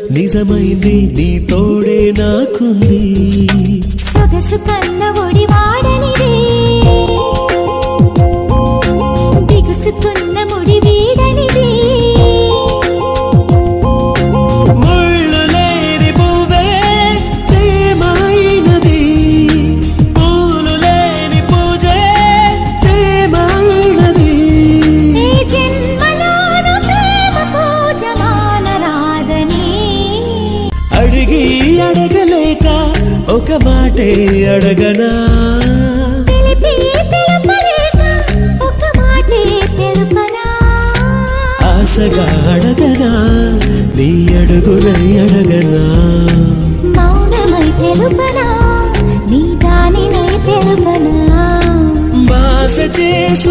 నిజమైంది నీ తోడే నాకుంది సొగసు కన్న ఒడి వాడనిది బిగుసుకున్న ముడి వీడనిది ముళ్ళు లేని పువ్వే ప్రేమైనది పూలు లేని పూజే ప్రేమైనది ఈ జన్మలోన ప్రేమ పూజ మానరాదని అడిగి అడగలేక ఒక మాటే అడగనా తెలిపి తెలుపలేక ఒక మాటే తెలుపనా ఆశగా అడగనా నీ అడుగునై అడగనా మౌనమై తెలుపనా నీ దానినై తెలుపనా బాస చేసు